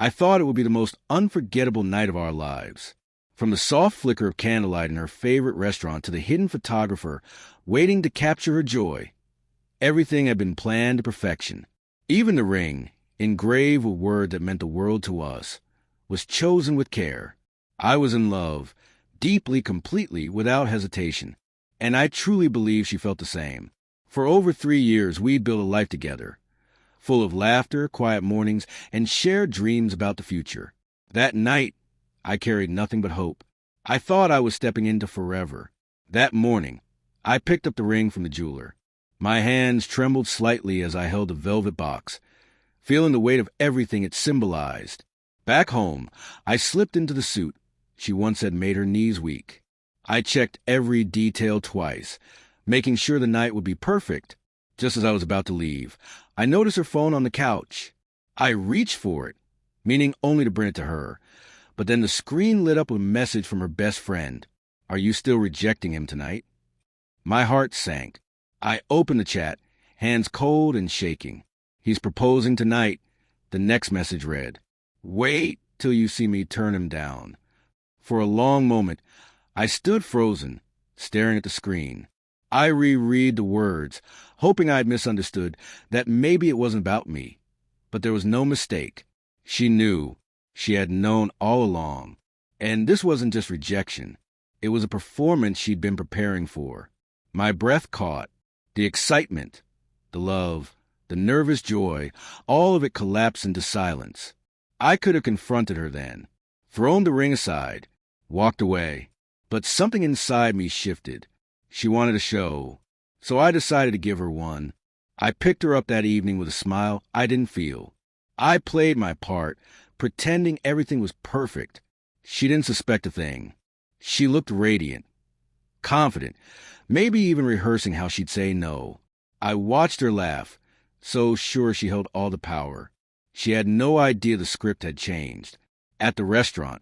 I thought it would be the most unforgettable night of our lives. From the soft flicker of candlelight in her favorite restaurant to the hidden photographer waiting to capture her joy, everything had been planned to perfection. Even the ring, engraved with words that meant the world to us, was chosen with care. I was in love, deeply, completely, without hesitation, and I truly believe she felt the same. For over 3 years, we'd built a life together, full of laughter, quiet mornings, and shared dreams about the future. That night, I carried nothing but hope. I thought I was stepping into forever. That morning, I picked up the ring from the jeweler. My hands trembled slightly as I held the velvet box, feeling the weight of everything it symbolized. Back home, I slipped into the suit she once had made her knees weak. I checked every detail twice, making sure the night would be perfect. Just as I was about to leave, I noticed her phone on the couch. I reached for it, meaning only to bring it to her, but then the screen lit up with a message from her best friend. "Are you still rejecting him tonight?" My heart sank. I opened the chat, hands cold and shaking. "He's proposing tonight," the next message read. "Wait till you see me turn him down." For a long moment, I stood frozen, staring at the screen. I reread the words, hoping I'd misunderstood, that maybe it wasn't about me. But there was no mistake. She knew. She had known all along. And this wasn't just rejection. It was a performance she'd been preparing for. My breath caught. The excitement, the love, the nervous joy, all of it collapsed into silence. I could have confronted her then, thrown the ring aside, walked away. But something inside me shifted. She wanted a show, so I decided to give her one. I picked her up that evening with a smile I didn't feel. I played my part, pretending everything was perfect. She didn't suspect a thing. She looked radiant, confident, maybe even rehearsing how she'd say no. I watched her laugh, so sure she held all the power. She had no idea the script had changed. At the restaurant,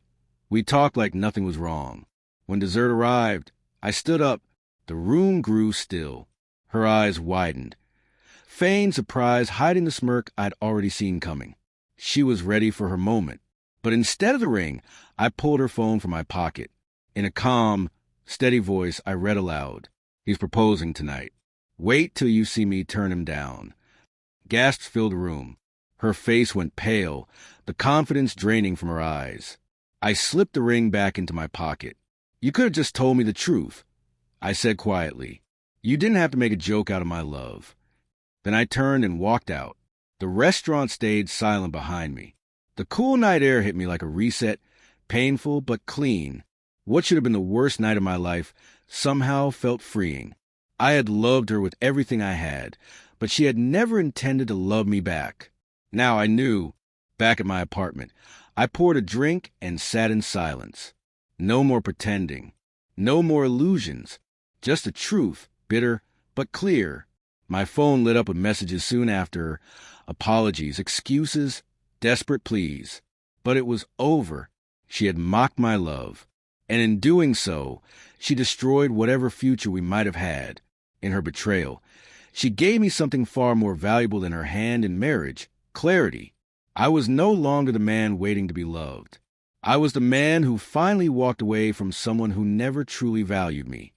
we talked like nothing was wrong. When dessert arrived, I stood up. The room grew still. Her eyes widened. Feigned surprise hiding the smirk I'd already seen coming. She was ready for her moment. But instead of the ring, I pulled her phone from my pocket. In a calm, steady voice, I read aloud. "He's proposing tonight. Wait till you see me turn him down." Gasps filled the room. Her face went pale, the confidence draining from her eyes. I slipped the ring back into my pocket. "You could have just told me the truth," I said quietly. "You didn't have to make a joke out of my love." Then I turned and walked out. The restaurant stayed silent behind me. The cool night air hit me like a reset, painful but clean. What should have been the worst night of my life somehow felt freeing. I had loved her with everything I had, but she had never intended to love me back. Now I knew. Back at my apartment, I poured a drink and sat in silence. No more pretending. No more illusions. Just the truth, bitter but clear. My phone lit up with messages soon after. Apologies, excuses, desperate pleas. But it was over. She had mocked my love. And in doing so, she destroyed whatever future we might have had. In her betrayal, she gave me something far more valuable than her hand in marriage: clarity. I was no longer the man waiting to be loved. I was the man who finally walked away from someone who never truly valued me.